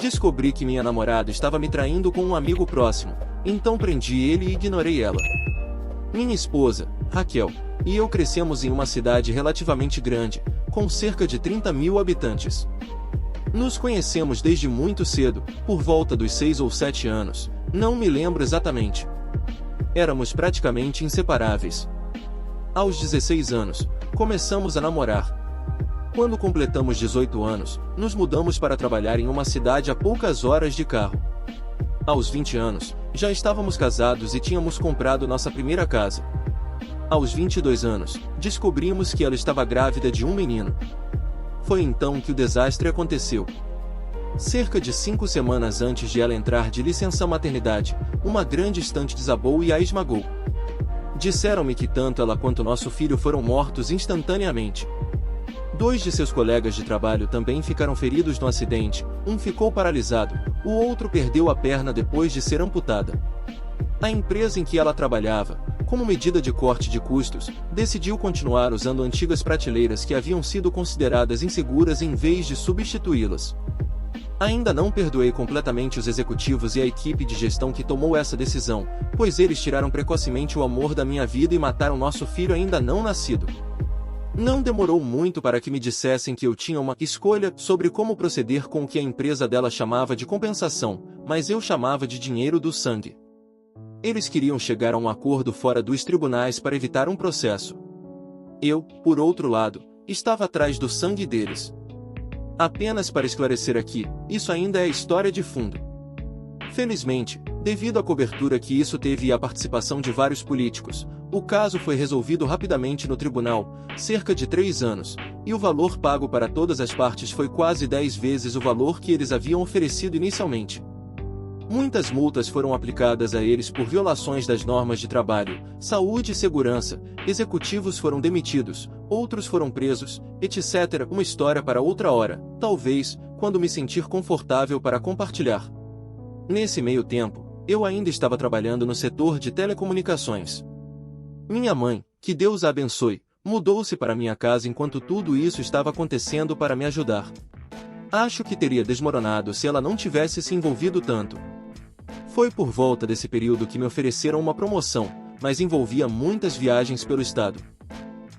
Descobri que minha namorada estava me traindo com um amigo próximo, então prendi ele e ignorei ela. Minha esposa, Raquel, e eu crescemos em uma cidade relativamente grande, com cerca de 30 mil habitantes. Nos conhecemos desde muito cedo, por volta dos 6 ou 7 anos, não me lembro exatamente. Éramos praticamente inseparáveis. Aos 16 anos, começamos a namorar. Quando completamos 18 anos, nos mudamos para trabalhar em uma cidade a poucas horas de carro. Aos 20 anos, já estávamos casados e tínhamos comprado nossa primeira casa. Aos 22 anos, descobrimos que ela estava grávida de um menino. Foi então que o desastre aconteceu. Cerca de 5 semanas antes de ela entrar de licença maternidade, uma grande estante desabou e a esmagou. Disseram-me que tanto ela quanto nosso filho foram mortos instantaneamente. 2 de seus colegas de trabalho também ficaram feridos no acidente, um ficou paralisado, o outro perdeu a perna depois de ser amputada. A empresa em que ela trabalhava, como medida de corte de custos, decidiu continuar usando antigas prateleiras que haviam sido consideradas inseguras em vez de substituí-las. Ainda não perdoei completamente os executivos e a equipe de gestão que tomou essa decisão, pois eles tiraram precocemente o amor da minha vida e mataram nosso filho ainda não nascido. Não demorou muito para que me dissessem que eu tinha uma escolha sobre como proceder com o que a empresa dela chamava de compensação, mas eu chamava de dinheiro do sangue. Eles queriam chegar a um acordo fora dos tribunais para evitar um processo. Eu, por outro lado, estava atrás do sangue deles. Apenas para esclarecer aqui, isso ainda é história de fundo. Felizmente, devido à cobertura que isso teve e à participação de vários políticos, o caso foi resolvido rapidamente no tribunal, cerca de 3 anos, e o valor pago para todas as partes foi quase 10 vezes o valor que eles haviam oferecido inicialmente. Muitas multas foram aplicadas a eles por violações das normas de trabalho, saúde e segurança, executivos foram demitidos, outros foram presos, etc. Uma história para outra hora, talvez, quando me sentir confortável para compartilhar. Nesse meio tempo, eu ainda estava trabalhando no setor de telecomunicações. Minha mãe, que Deus a abençoe, mudou-se para minha casa enquanto tudo isso estava acontecendo para me ajudar. Acho que teria desmoronado se ela não tivesse se envolvido tanto. Foi por volta desse período que me ofereceram uma promoção, mas envolvia muitas viagens pelo estado.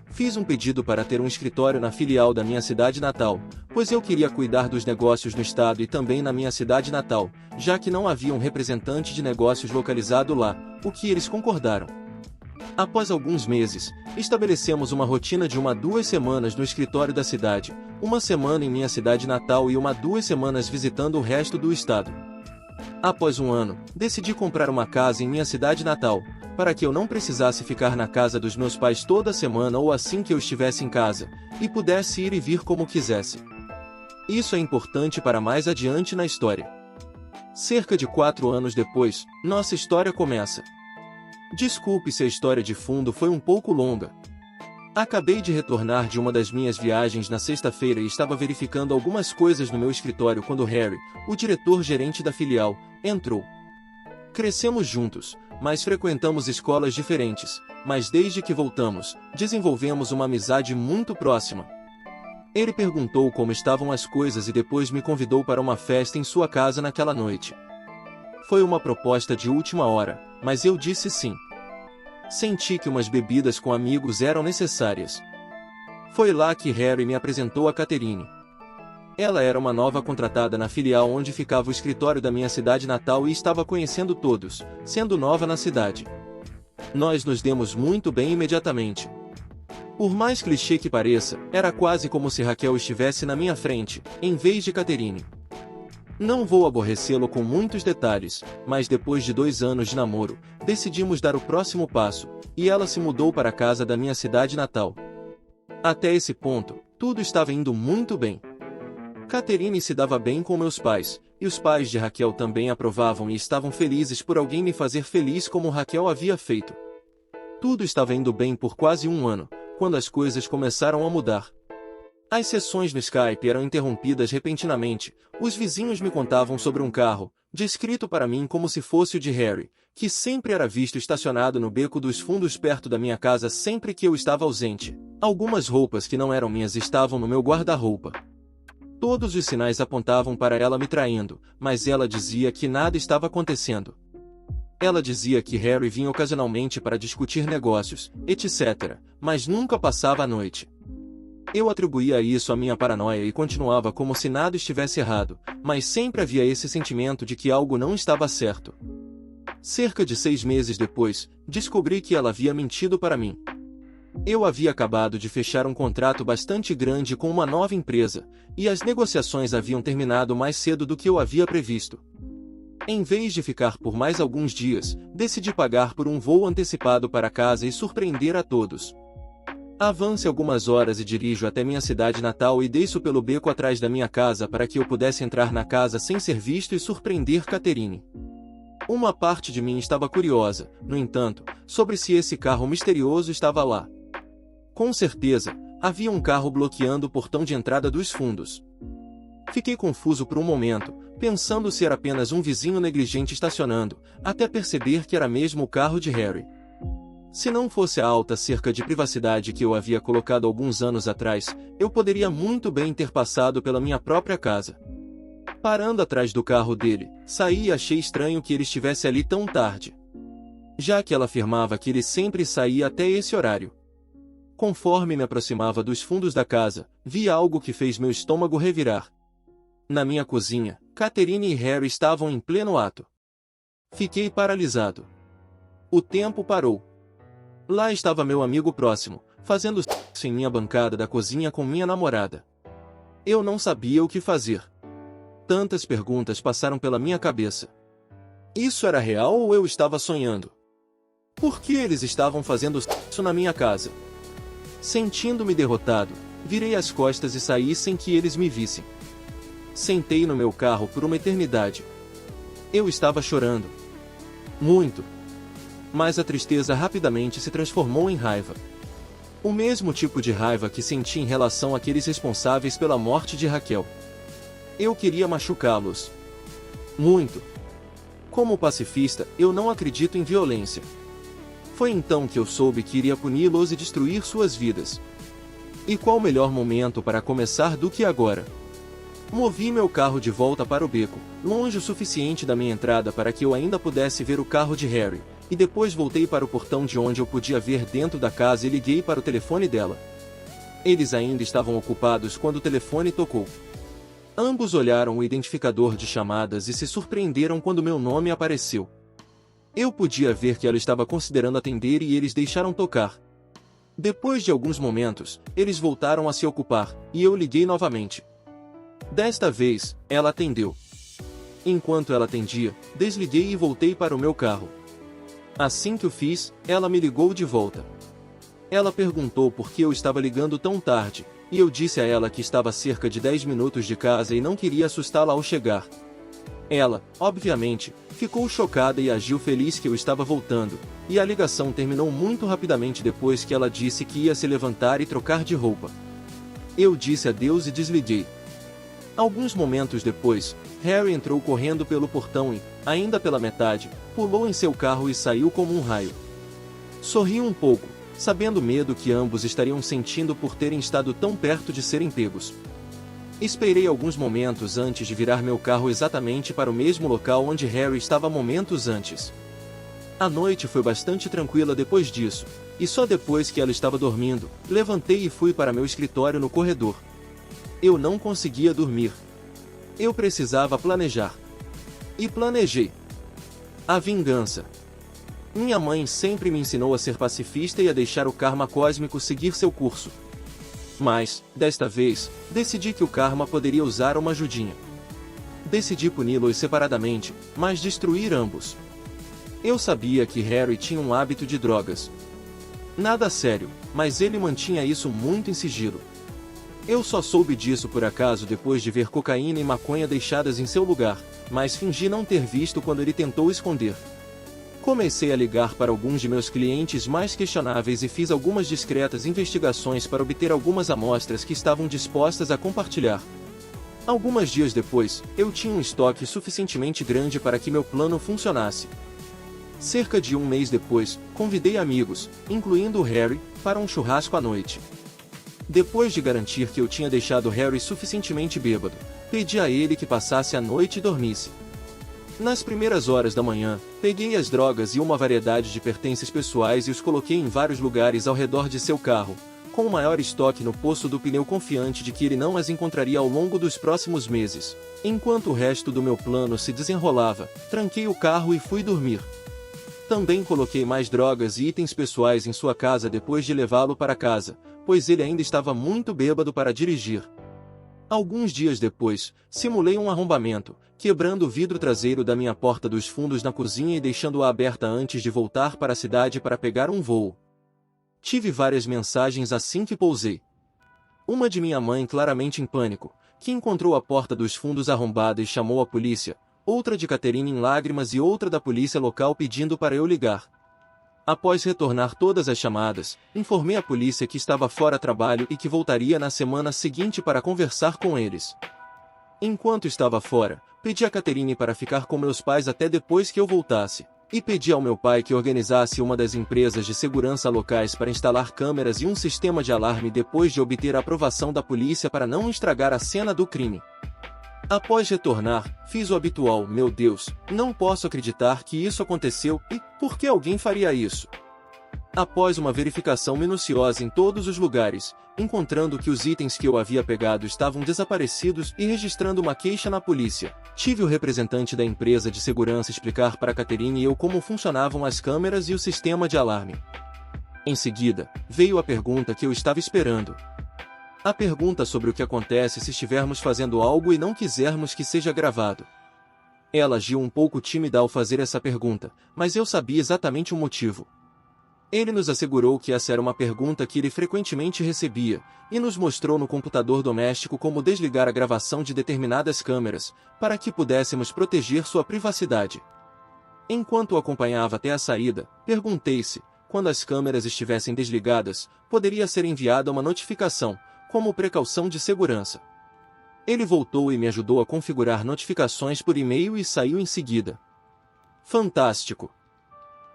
Fiz um pedido para ter um escritório na filial da minha cidade natal, pois eu queria cuidar dos negócios no estado e também na minha cidade natal, já que não havia um representante de negócios localizado lá, o que eles concordaram. Após alguns meses, estabelecemos uma rotina de 1 a 2 semanas no escritório da cidade, 1 semana em minha cidade natal e 1 a 2 semanas visitando o resto do estado. Após 1 ano, decidi comprar uma casa em minha cidade natal, para que eu não precisasse ficar na casa dos meus pais toda semana ou assim que eu estivesse em casa, e pudesse ir e vir como quisesse. Isso é importante para mais adiante na história. Cerca de 4 anos depois, nossa história começa. Desculpe se a história de fundo foi um pouco longa. Acabei de retornar de uma das minhas viagens na sexta-feira e estava verificando algumas coisas no meu escritório quando Harry, o diretor-gerente da filial, entrou. Crescemos juntos, mas frequentamos escolas diferentes, mas desde que voltamos, desenvolvemos uma amizade muito próxima. Ele perguntou como estavam as coisas e depois me convidou para uma festa em sua casa naquela noite. Foi uma proposta de última hora, mas eu disse sim. Senti que umas bebidas com amigos eram necessárias. Foi lá que Harry me apresentou a Catherine. Ela era uma nova contratada na filial onde ficava o escritório da minha cidade natal e estava conhecendo todos, sendo nova na cidade. Nós nos demos muito bem imediatamente. Por mais clichê que pareça, era quase como se Raquel estivesse na minha frente, em vez de Catherine. Não vou aborrecê-lo com muitos detalhes, mas depois de 2 anos de namoro, decidimos dar o próximo passo, e ela se mudou para a casa da minha cidade natal. Até esse ponto, tudo estava indo muito bem. Catherine se dava bem com meus pais, e os pais de Raquel também aprovavam e estavam felizes por alguém me fazer feliz como Raquel havia feito. Tudo estava indo bem por quase 1 ano, quando as coisas começaram a mudar. As sessões no Skype eram interrompidas repentinamente, os vizinhos me contavam sobre um carro, descrito para mim como se fosse o de Harry, que sempre era visto estacionado no beco dos fundos perto da minha casa sempre que eu estava ausente. Algumas roupas que não eram minhas estavam no meu guarda-roupa. Todos os sinais apontavam para ela me traindo, mas ela dizia que nada estava acontecendo. Ela dizia que Harry vinha ocasionalmente para discutir negócios, etc., mas nunca passava a noite. Eu atribuía isso à minha paranoia e continuava como se nada estivesse errado, mas sempre havia esse sentimento de que algo não estava certo. Cerca de 6 meses depois, descobri que ela havia mentido para mim. Eu havia acabado de fechar um contrato bastante grande com uma nova empresa, e as negociações haviam terminado mais cedo do que eu havia previsto. Em vez de ficar por mais alguns dias, decidi pagar por um voo antecipado para casa e surpreender a todos. Avance algumas horas e dirijo até minha cidade natal e desço pelo beco atrás da minha casa para que eu pudesse entrar na casa sem ser visto e surpreender Catherine. Uma parte de mim estava curiosa, no entanto, sobre se esse carro misterioso estava lá. Com certeza, havia um carro bloqueando o portão de entrada dos fundos. Fiquei confuso por um momento, pensando se era apenas um vizinho negligente estacionando, até perceber que era mesmo o carro de Harry. Se não fosse a alta cerca de privacidade que eu havia colocado alguns anos atrás, eu poderia muito bem ter passado pela minha própria casa. Parando atrás do carro dele, saí e achei estranho que ele estivesse ali tão tarde, já que ela afirmava que ele sempre saía até esse horário. Conforme me aproximava dos fundos da casa, vi algo que fez meu estômago revirar. Na minha cozinha, Catherine e Harry estavam em pleno ato. Fiquei paralisado. O tempo parou. Lá estava meu amigo próximo, fazendo sexo em minha bancada da cozinha com minha namorada. Eu não sabia o que fazer. Tantas perguntas passaram pela minha cabeça. Isso era real ou eu estava sonhando? Por que eles estavam fazendo sexo na minha casa? Sentindo-me derrotado, virei as costas e saí sem que eles me vissem. Sentei no meu carro por uma eternidade. Eu estava chorando. Muito. Mas a tristeza rapidamente se transformou em raiva. O mesmo tipo de raiva que senti em relação àqueles responsáveis pela morte de Raquel. Eu queria machucá-los. Muito. Como pacifista, eu não acredito em violência. Foi então que eu soube que iria puni-los e destruir suas vidas. E qual melhor momento para começar do que agora? Movi meu carro de volta para o beco, longe o suficiente da minha entrada para que eu ainda pudesse ver o carro de Harry, e depois voltei para o portão de onde eu podia ver dentro da casa e liguei para o telefone dela. Eles ainda estavam ocupados quando o telefone tocou. Ambos olharam o identificador de chamadas e se surpreenderam quando meu nome apareceu. Eu podia ver que ela estava considerando atender e eles deixaram tocar. Depois de alguns momentos, eles voltaram a se ocupar, e eu liguei novamente. Desta vez, ela atendeu. Enquanto ela atendia, desliguei e voltei para o meu carro. Assim que o fiz, ela me ligou de volta. Ela perguntou por que eu estava ligando tão tarde, e eu disse a ela que estava a cerca de 10 minutos de casa e não queria assustá-la ao chegar. Ela, obviamente, ficou chocada e agiu feliz que eu estava voltando, e a ligação terminou muito rapidamente depois que ela disse que ia se levantar e trocar de roupa. Eu disse adeus e desliguei. Alguns momentos depois, Harry entrou correndo pelo portão e, ainda pela metade, pulou em seu carro e saiu como um raio. Sorri um pouco, sabendo o medo que ambos estariam sentindo por terem estado tão perto de serem pegos. Esperei alguns momentos antes de virar meu carro exatamente para o mesmo local onde Harry estava momentos antes. A noite foi bastante tranquila depois disso, e só depois que ela estava dormindo, levantei e fui para meu escritório no corredor. Eu não conseguia dormir. Eu precisava planejar. E planejei. A vingança. Minha mãe sempre me ensinou a ser pacifista e a deixar o karma cósmico seguir seu curso. Mas, desta vez, decidi que o karma poderia usar uma ajudinha. Decidi puni-los separadamente, mas destruir ambos. Eu sabia que Harry tinha um hábito de drogas. Nada sério, mas ele mantinha isso muito em sigilo. Eu só soube disso por acaso depois de ver cocaína e maconha deixadas em seu lugar, mas fingi não ter visto quando ele tentou esconder. Comecei a ligar para alguns de meus clientes mais questionáveis e fiz algumas discretas investigações para obter algumas amostras que estavam dispostas a compartilhar. Alguns dias depois, eu tinha um estoque suficientemente grande para que meu plano funcionasse. Cerca de um mês depois, convidei amigos, incluindo o Harry, para um churrasco à noite. Depois de garantir que eu tinha deixado Harry suficientemente bêbado, pedi a ele que passasse a noite e dormisse. Nas primeiras horas da manhã, peguei as drogas e uma variedade de pertences pessoais e os coloquei em vários lugares ao redor de seu carro, com o maior estoque no poço do pneu, confiante de que ele não as encontraria ao longo dos próximos meses. Enquanto o resto do meu plano se desenrolava, tranquei o carro e fui dormir. Também coloquei mais drogas e itens pessoais em sua casa depois de levá-lo para casa, pois ele ainda estava muito bêbado para dirigir. Alguns dias depois, simulei um arrombamento, quebrando o vidro traseiro da minha porta dos fundos na cozinha e deixando-a aberta antes de voltar para a cidade para pegar um voo. Tive várias mensagens assim que pousei. Uma de minha mãe, claramente em pânico, que encontrou a porta dos fundos arrombada e chamou a polícia, outra de Catherine em lágrimas e outra da polícia local pedindo para eu ligar. Após retornar todas as chamadas, informei a polícia que estava fora trabalho e que voltaria na semana seguinte para conversar com eles. Enquanto estava fora, pedi a Catherine para ficar com meus pais até depois que eu voltasse, e pedi ao meu pai que organizasse uma das empresas de segurança locais para instalar câmeras e um sistema de alarme depois de obter a aprovação da polícia para não estragar a cena do crime. Após retornar, fiz o habitual: meu Deus, não posso acreditar que isso aconteceu, e por que alguém faria isso? Após uma verificação minuciosa em todos os lugares, encontrando que os itens que eu havia pegado estavam desaparecidos e registrando uma queixa na polícia, tive o representante da empresa de segurança explicar para Catherine e eu como funcionavam as câmeras e o sistema de alarme. Em seguida, veio a pergunta que eu estava esperando. A pergunta sobre o que acontece se estivermos fazendo algo e não quisermos que seja gravado. Ela agiu um pouco tímida ao fazer essa pergunta, mas eu sabia exatamente o motivo. Ele nos assegurou que essa era uma pergunta que ele frequentemente recebia, e nos mostrou no computador doméstico como desligar a gravação de determinadas câmeras, para que pudéssemos proteger sua privacidade. Enquanto o acompanhava até a saída, perguntei se, quando as câmeras estivessem desligadas, poderia ser enviada uma notificação, como precaução de segurança. Ele voltou e me ajudou a configurar notificações por e-mail e saiu em seguida. Fantástico!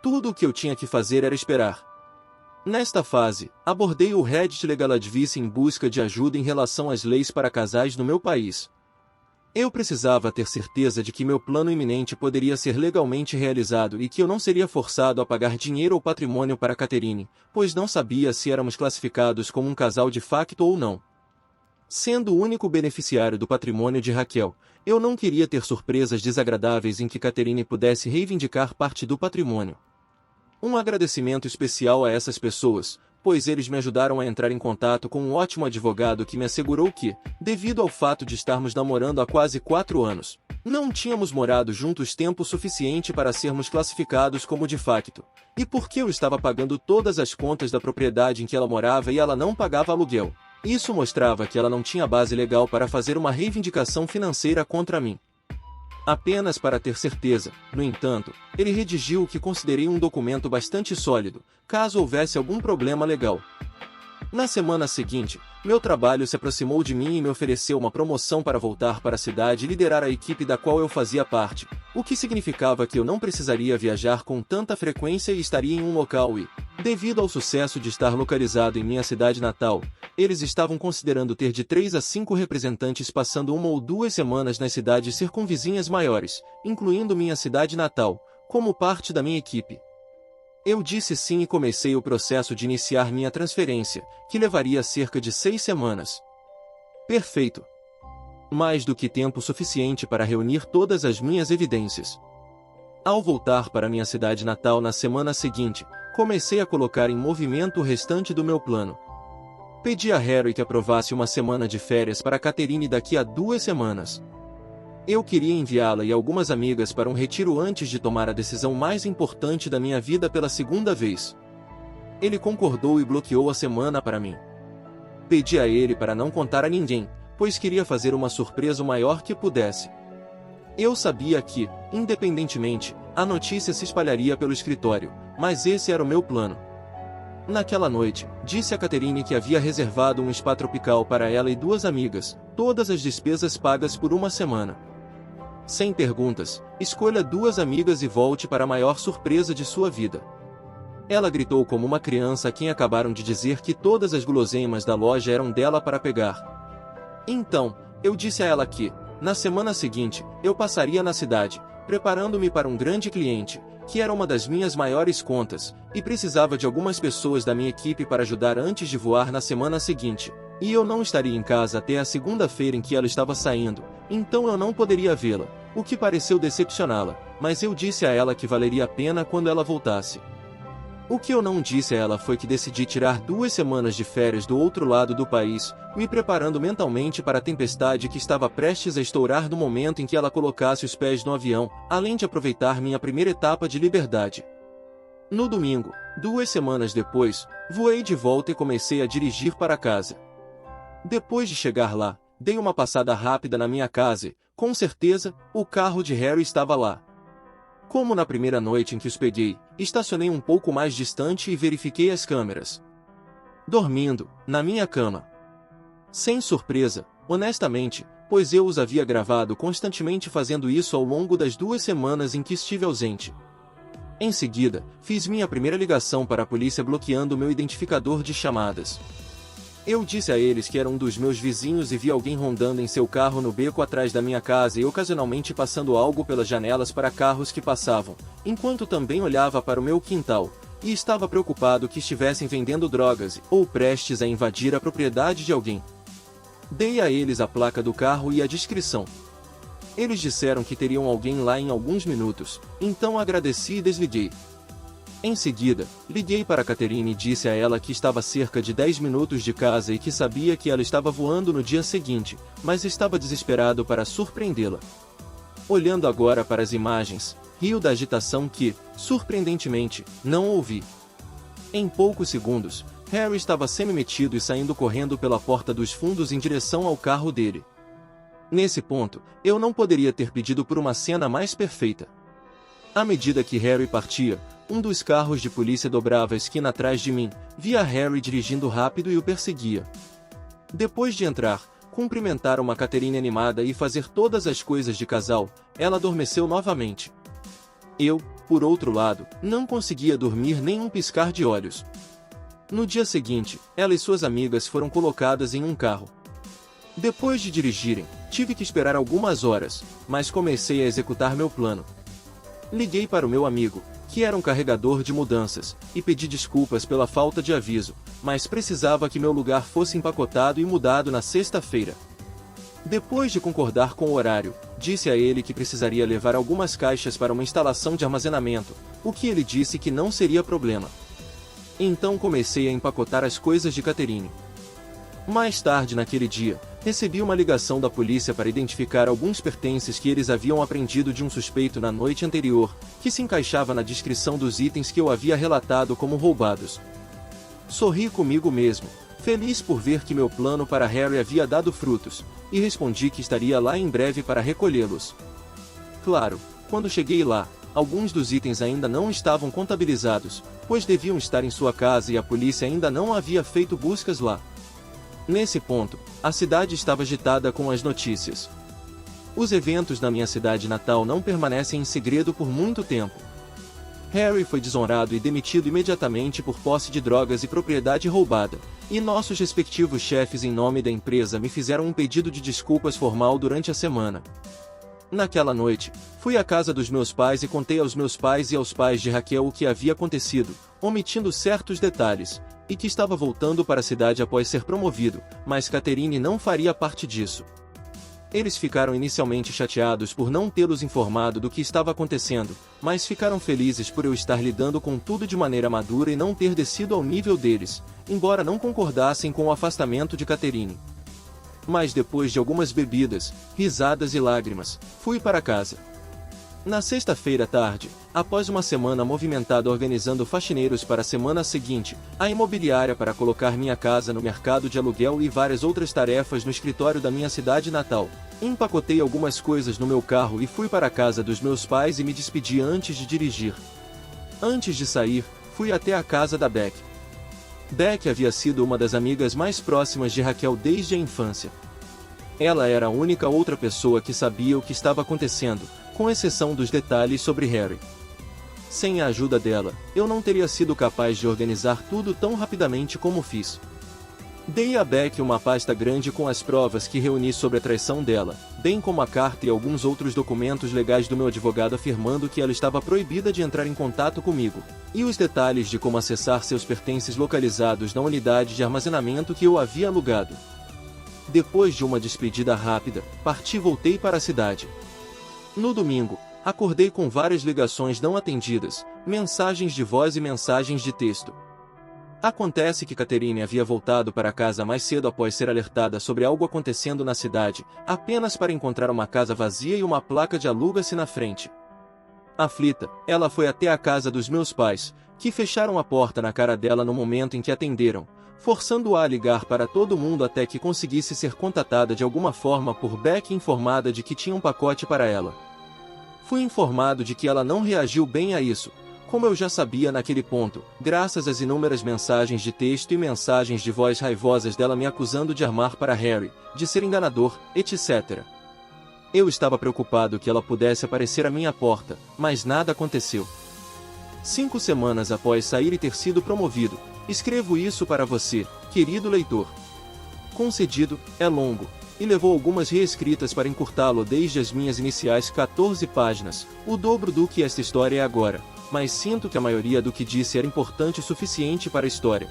Tudo o que eu tinha que fazer era esperar. Nesta fase, abordei o Reddit Legal Advice em busca de ajuda em relação às leis para casais no meu país. Eu precisava ter certeza de que meu plano iminente poderia ser legalmente realizado e que eu não seria forçado a pagar dinheiro ou patrimônio para Catherine, pois não sabia se éramos classificados como um casal de facto ou não. Sendo o único beneficiário do patrimônio de Raquel, eu não queria ter surpresas desagradáveis em que Catherine pudesse reivindicar parte do patrimônio. Um agradecimento especial a essas pessoas, pois eles me ajudaram a entrar em contato com um ótimo advogado que me assegurou que, devido ao fato de estarmos namorando há quase 4 anos, não tínhamos morado juntos tempo suficiente para sermos classificados como de facto, e porque eu estava pagando todas as contas da propriedade em que ela morava e ela não pagava aluguel. Isso mostrava que ela não tinha base legal para fazer uma reivindicação financeira contra mim. Apenas para ter certeza, no entanto, ele redigiu o que considerei um documento bastante sólido, caso houvesse algum problema legal. Na semana seguinte, meu trabalho se aproximou de mim e me ofereceu uma promoção para voltar para a cidade e liderar a equipe da qual eu fazia parte, o que significava que eu não precisaria viajar com tanta frequência e estaria em um local e, devido ao sucesso de estar localizado em minha cidade natal, eles estavam considerando ter de 3 a 5 representantes passando 1 ou 2 semanas nas cidades circunvizinhas maiores, incluindo minha cidade natal, como parte da minha equipe. Eu disse sim e comecei o processo de iniciar minha transferência, que levaria cerca de 6 semanas. Perfeito! Mais do que tempo suficiente para reunir todas as minhas evidências. Ao voltar para minha cidade natal na semana seguinte, comecei a colocar em movimento o restante do meu plano. Pedi a Harry que aprovasse uma semana de férias para Catherine daqui a 2 semanas. Eu queria enviá-la e algumas amigas para um retiro antes de tomar a decisão mais importante da minha vida pela segunda vez. Ele concordou e bloqueou a semana para mim. Pedi a ele para não contar a ninguém, pois queria fazer uma surpresa o maior que pudesse. Eu sabia que, independentemente, a notícia se espalharia pelo escritório, mas esse era o meu plano. Naquela noite, disse a Catherine que havia reservado um spa tropical para ela e 2 amigas, todas as despesas pagas por uma semana. Sem perguntas, escolha 2 amigas e volte para a maior surpresa de sua vida. Ela gritou como uma criança a quem acabaram de dizer que todas as guloseimas da loja eram dela para pegar. Então, eu disse a ela que, na semana seguinte, eu passaria na cidade, preparando-me para um grande cliente, que era uma das minhas maiores contas, e precisava de algumas pessoas da minha equipe para ajudar antes de voar na semana seguinte. E eu não estaria em casa até a segunda-feira em que ela estava saindo, então eu não poderia vê-la, o que pareceu decepcioná-la, mas eu disse a ela que valeria a pena quando ela voltasse. O que eu não disse a ela foi que decidi tirar 2 semanas de férias do outro lado do país, me preparando mentalmente para a tempestade que estava prestes a estourar no momento em que ela colocasse os pés no avião, além de aproveitar minha primeira etapa de liberdade. No domingo, 2 semanas depois, voei de volta e comecei a dirigir para casa. Depois de chegar lá, dei uma passada rápida na minha casa e, com certeza, o carro de Harry estava lá. Como na primeira noite em que os peguei, estacionei um pouco mais distante e verifiquei as câmeras. Dormindo, na minha cama. Sem surpresa, honestamente, pois eu os havia gravado constantemente fazendo isso ao longo das 2 semanas em que estive ausente. Em seguida, fiz minha primeira ligação para a polícia bloqueando meu identificador de chamadas. Eu disse a eles que era um dos meus vizinhos e vi alguém rondando em seu carro no beco atrás da minha casa e ocasionalmente passando algo pelas janelas para carros que passavam, enquanto também olhava para o meu quintal, e estava preocupado que estivessem vendendo drogas ou prestes a invadir a propriedade de alguém. Dei a eles a placa do carro e a descrição. Eles disseram que teriam alguém lá em alguns minutos, então agradeci e desliguei. Em seguida, liguei para Catherine e disse a ela que estava a cerca de 10 minutos de casa e que sabia que ela estava voando no dia seguinte, mas estava desesperado para surpreendê-la. Olhando agora para as imagens, rio da agitação que, surpreendentemente, não ouvi. Em poucos segundos, Harry estava semi-metido e saindo correndo pela porta dos fundos em direção ao carro dele. Nesse ponto, eu não poderia ter pedido por uma cena mais perfeita. À medida que Harry partia, um dos carros de polícia dobrava a esquina atrás de mim, via Harry dirigindo rápido e o perseguia. Depois de entrar, cumprimentar uma Catherine animada e fazer todas as coisas de casal, ela adormeceu novamente. Eu, por outro lado, não conseguia dormir nem um piscar de olhos. No dia seguinte, ela e suas amigas foram colocadas em um carro. Depois de dirigirem, tive que esperar algumas horas, mas comecei a executar meu plano. Liguei para o meu amigo, que era um carregador de mudanças, e pedi desculpas pela falta de aviso, mas precisava que meu lugar fosse empacotado e mudado na sexta-feira. Depois de concordar com o horário, disse a ele que precisaria levar algumas caixas para uma instalação de armazenamento, o que ele disse que não seria problema. Então comecei a empacotar as coisas de Catherine. Mais tarde naquele dia, recebi uma ligação da polícia para identificar alguns pertences que eles haviam apreendido de um suspeito na noite anterior, que se encaixava na descrição dos itens que eu havia relatado como roubados. Sorri comigo mesmo, feliz por ver que meu plano para Harry havia dado frutos, e respondi que estaria lá em breve para recolhê-los. Claro, quando cheguei lá, alguns dos itens ainda não estavam contabilizados, pois deviam estar em sua casa e a polícia ainda não havia feito buscas lá. Nesse ponto, a cidade estava agitada com as notícias. Os eventos na minha cidade natal não permanecem em segredo por muito tempo. Harry foi desonrado e demitido imediatamente por posse de drogas e propriedade roubada, e nossos respectivos chefes em nome da empresa me fizeram um pedido de desculpas formal durante a semana. Naquela noite, fui à casa dos meus pais e contei aos meus pais e aos pais de Raquel o que havia acontecido, omitindo certos detalhes, e que estava voltando para a cidade após ser promovido, mas Catherine não faria parte disso. Eles ficaram inicialmente chateados por não tê-los informado do que estava acontecendo, mas ficaram felizes por eu estar lidando com tudo de maneira madura e não ter descido ao nível deles, embora não concordassem com o afastamento de Catherine. Mas depois de algumas bebidas, risadas e lágrimas, fui para casa. Na sexta-feira à tarde, após uma semana movimentada organizando faxineiros para a semana seguinte, a imobiliária para colocar minha casa no mercado de aluguel e várias outras tarefas no escritório da minha cidade natal, empacotei algumas coisas no meu carro e fui para a casa dos meus pais e me despedi antes de dirigir. Antes de sair, fui até a casa da Beck. Beck havia sido uma das amigas mais próximas de Raquel desde a infância. Ela era a única outra pessoa que sabia o que estava acontecendo, com exceção dos detalhes sobre Harry. Sem a ajuda dela, eu não teria sido capaz de organizar tudo tão rapidamente como fiz. Dei a Beck uma pasta grande com as provas que reuni sobre a traição dela, bem como a carta e alguns outros documentos legais do meu advogado afirmando que ela estava proibida de entrar em contato comigo, e os detalhes de como acessar seus pertences localizados na unidade de armazenamento que eu havia alugado. Depois de uma despedida rápida, parti e voltei para a cidade. No domingo, acordei com várias ligações não atendidas, mensagens de voz e mensagens de texto. Acontece que Catherine havia voltado para casa mais cedo após ser alertada sobre algo acontecendo na cidade, apenas para encontrar uma casa vazia e uma placa de aluga-se na frente. Aflita, ela foi até a casa dos meus pais, que fecharam a porta na cara dela no momento em que atenderam, forçando-a a ligar para todo mundo até que conseguisse ser contatada de alguma forma por Beck informada de que tinha um pacote para ela. Fui informado de que ela não reagiu bem a isso, como eu já sabia naquele ponto, graças às inúmeras mensagens de texto e mensagens de voz raivosas dela me acusando de armar para Harry, de ser enganador, etc. Eu estava preocupado que ela pudesse aparecer à minha porta, mas nada aconteceu. 5 semanas após sair e ter sido promovido, escrevo isso para você, querido leitor. Concedido, é longo, e levou algumas reescritas para encurtá-lo desde as minhas iniciais 14 páginas, o dobro do que esta história é agora, mas sinto que a maioria do que disse era importante o suficiente para a história.